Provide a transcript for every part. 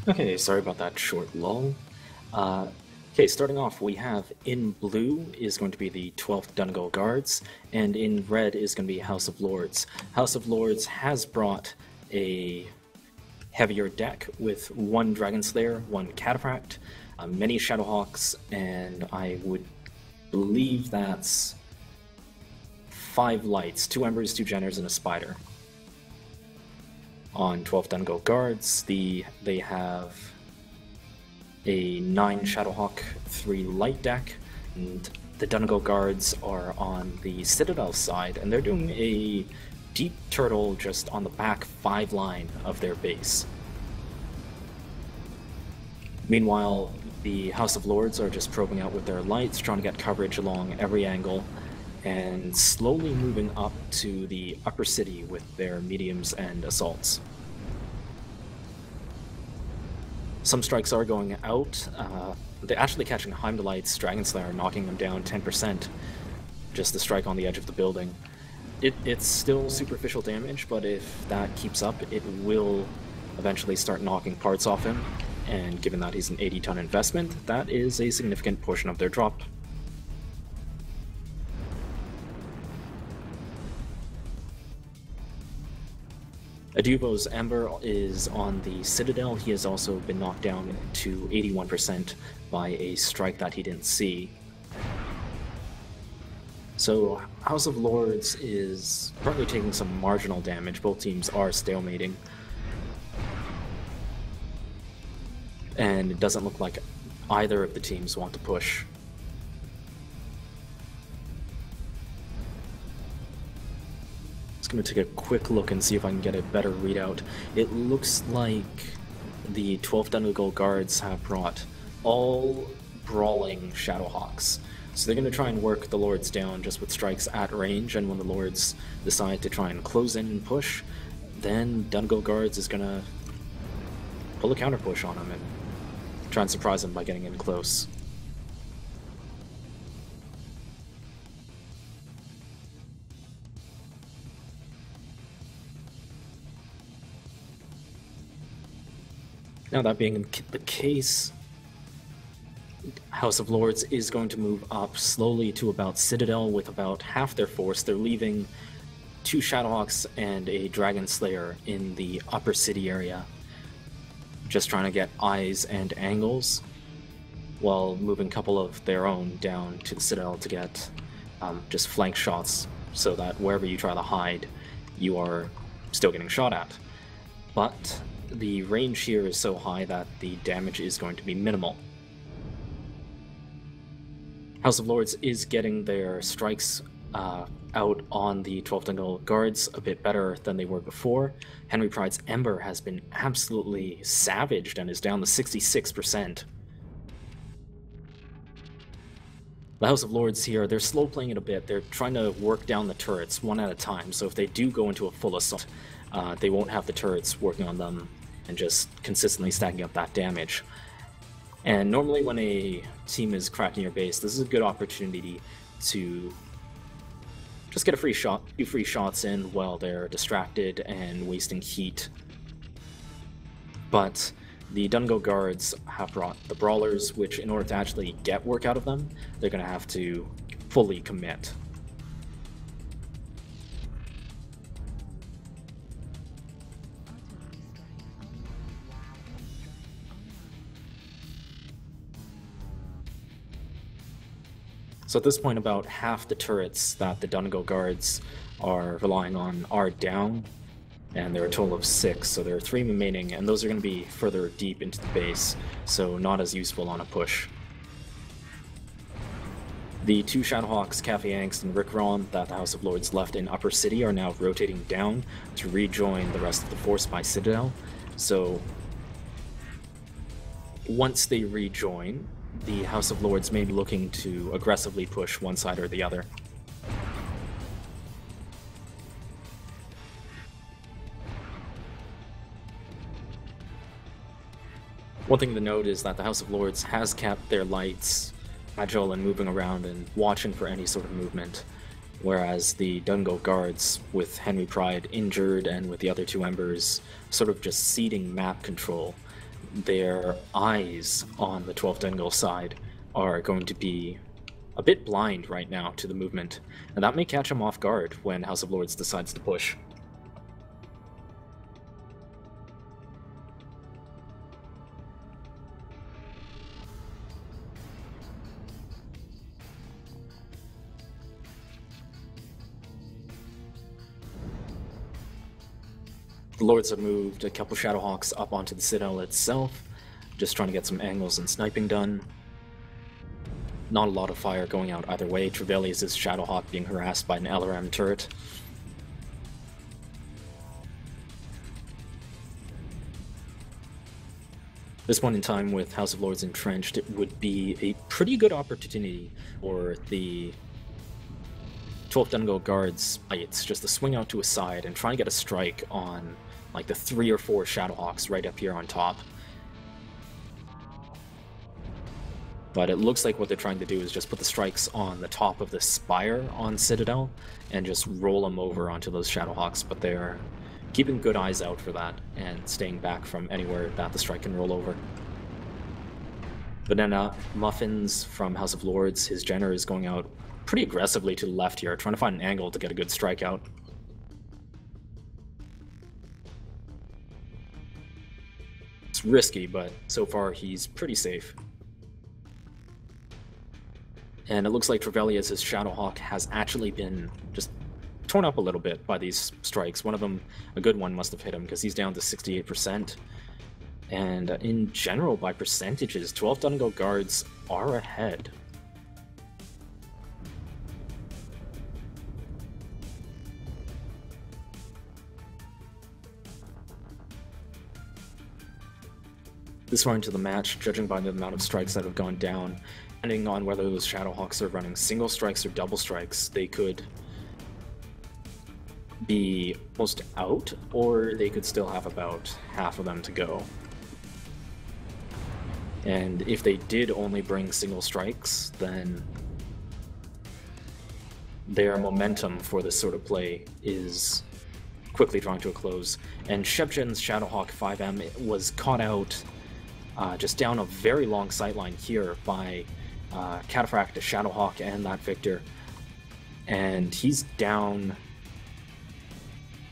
Okay, sorry about that short lull. Okay, starting off, we have in blue is going to be the 12th Donegal Guards, and in red is going to be House of Lords. House of Lords has brought a heavier deck with one Dragon Slayer, one Cataphract, many Shadowhawks, and I would believe that's 5 lights, 2 embers, 2 Jenners, and a spider. On 12 Donegal Guards, they have a 9 Shadowhawk, 3 light deck, and the Donegal Guards are on the Citadel side, and they're doing a deep turtle just on the back 5 line of their base. Meanwhile, the House of Lords are just probing out with their lights, trying to get coverage along every angle, and slowly moving up to the upper city with their mediums and assaults. Some strikes are going out. They're actually catching Heimdallite's Dragon Slayer, knocking them down 10%, just the strike on the edge of the building. It's still superficial damage, but if that keeps up, it will eventually start knocking parts off him, and given that he's an 80-ton investment, that is a significant portion of their drop. Adubo's Ember is on the Citadel. He has also been knocked down to 81% by a strike that he didn't see. So House of Lords is currently taking some marginal damage. Both teams are stalemating. And it doesn't look like either of the teams want to push. I'm going to take a quick look and see if I can get a better readout. It looks like the 12th Donegal Guards have brought all brawling Shadowhawks. So they're going to try and work the Lords down just with strikes at range, and when the Lords decide to try and close in and push, then Donegal Guards is going to pull a counter push on them and try and surprise them by getting in close. Now, that being the case, House of Lords is going to move up slowly to about Citadel with about half their force. They're leaving 2 Shadowhawks and a Dragon Slayer in the upper city area, just trying to get eyes and angles, while moving a couple of their own down to the Citadel to get just flank shots, so that wherever you try to hide, you are still getting shot at. But the range here is so high that the damage is going to be minimal. House of Lords is getting their strikes out on the 12th Donegal Guards a bit better than they were before. Henry Pride's Ember has been absolutely savaged and is down to 66%. The House of Lords here, they're slow playing it a bit. They're trying to work down the turrets one at a time, so if they do go into a full assault, they won't have the turrets working on them and just consistently stacking up that damage. And normally when a team is cracking your base, this is a good opportunity to just get a free shot, few free shots in while they're distracted and wasting heat. But the Donegal Guards have brought the Brawlers, which in order to actually get work out of them, they're going to have to fully commit. So at this point, about half the turrets that the Donegal Guards are relying on are down, and there are a total of 6, so there are 3 remaining, and those are going to be further deep into the base, so not as useful on a push. The 2 Shadowhawks, Cafe Angst and Rick Ron, that the House of Lords left in Upper City are now rotating down to rejoin the rest of the force by Citadel, so once they rejoin, the House of Lords may be looking to aggressively push one side or the other. One thing to note is that the House of Lords has kept their lights agile and moving around and watching for any sort of movement, whereas the Donegal Guards, with Henry Pride injured and with the other 2 Embers sort of just ceding map control, their eyes on the 12th Donegal side are going to be a bit blind right now to the movement, and that may catch them off guard when House of Lords decides to push. The Lords have moved a couple Shadowhawks up onto the Citadel itself, just trying to get some angles and sniping done. Not a lot of fire going out either way. Trevelyan's Shadowhawk being harassed by an LRM turret. This point in time with House of Lords entrenched, it would be a pretty good opportunity for the 12th Donegal Guards. It's just to swing out to a side and try and get a strike on like the 3 or 4 Shadowhawks right up here on top. But it looks like what they're trying to do is just put the strikes on the top of the spire on Citadel and just roll them over onto those Shadowhawks, but they're keeping good eyes out for that and staying back from anywhere that the strike can roll over. Banana Muffins from House of Lords, his Jenner is going out pretty aggressively to the left here, trying to find an angle to get a good strike out. It's risky, but so far he's pretty safe. And it looks like Trevelyan's Shadowhawk has actually been just torn up a little bit by these strikes. One of them, a good one, must have hit him because he's down to 68%. And in general, by percentages, 12 Donegal Guards are ahead. This far into the match, judging by the amount of strikes that have gone down, depending on whether those Shadowhawks are running single strikes or double strikes, they could be almost out, or they could still have about half of them to go. And if they did only bring single strikes, then their momentum for this sort of play is quickly drawing to a close. And Shevchen's Shadowhawk 5M was caught out just down a very long sightline here by Cataphract, Shadowhawk, and that Victor. And he's down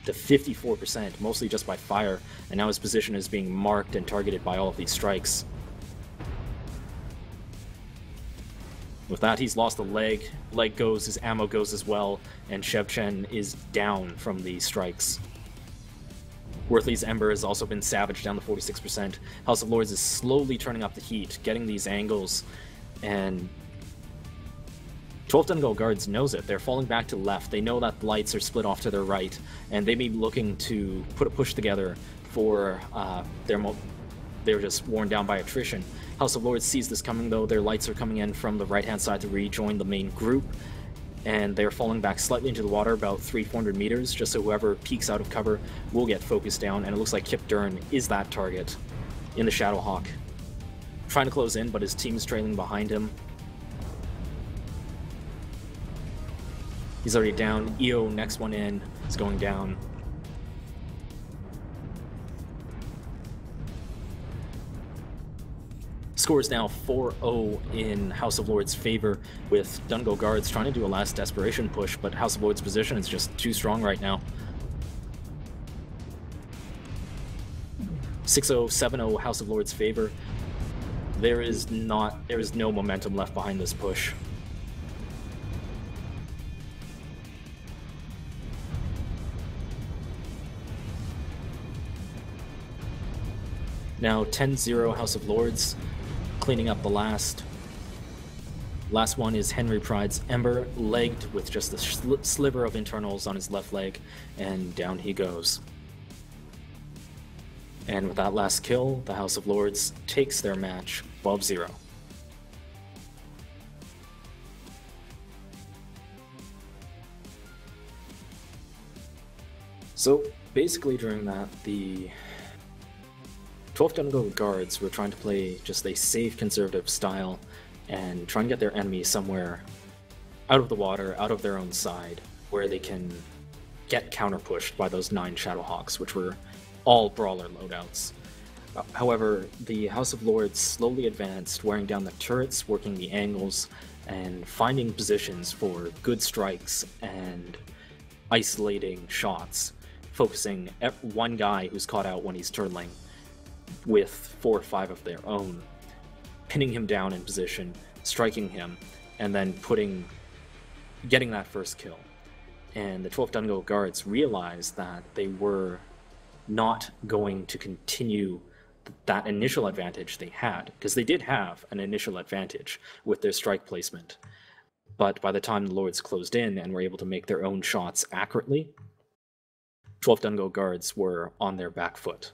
to 54%, mostly just by fire, and now his position is being marked and targeted by all of these strikes. With that, he's lost a leg. Leg goes, his ammo goes as well, and Shevchen is down from the strikes. Worthley's Ember has also been savaged down to 46%. House of Lords is slowly turning up the heat, getting these angles, and 12 Donegal Guards knows it. They're falling back to the left. They know that the lights are split off to their right, and they may be looking to put a push together for they're just worn down by attrition. House of Lords sees this coming, though. Their lights are coming in from the right-hand side to rejoin the main group, and they're falling back slightly into the water, about 300-400 meters, just so whoever peeks out of cover will get focused down, and it looks like Kip Dern is that target in the Shadowhawk. Trying to close in, but his team's trailing behind him. He's already down. EO, next one in, is going down. Score is now 4-0 in House of Lords' favor, with Donegal Guards trying to do a last desperation push, but House of Lords' position is just too strong right now. 6-0, 7-0 House of Lords' favor. There is no momentum left behind this push. Now 10-0 House of Lords, cleaning up the last. Last one is Henry Pride's Ember, legged with just a sliver of internals on his left leg, and down he goes. And with that last kill, the House of Lords takes their match 12-0. So basically during that, the 12 Donegal Guards were trying to play just a safe, conservative style and try and get their enemy somewhere out of the water, out of their own side, where they can get counter-pushed by those 9 Shadowhawks, which were all brawler loadouts. However, the House of Lords slowly advanced, wearing down the turrets, working the angles, and finding positions for good strikes and isolating shots, focusing at one guy who's caught out when he's turtling with 4 or 5 of their own, pinning him down in position, striking him, and then getting that first kill. And the 12th Donegal Guards realized that they were not going to continue that initial advantage they had, because they did have an initial advantage with their strike placement. But by the time the Lords closed in and were able to make their own shots accurately, 12th Donegal Guards were on their back foot.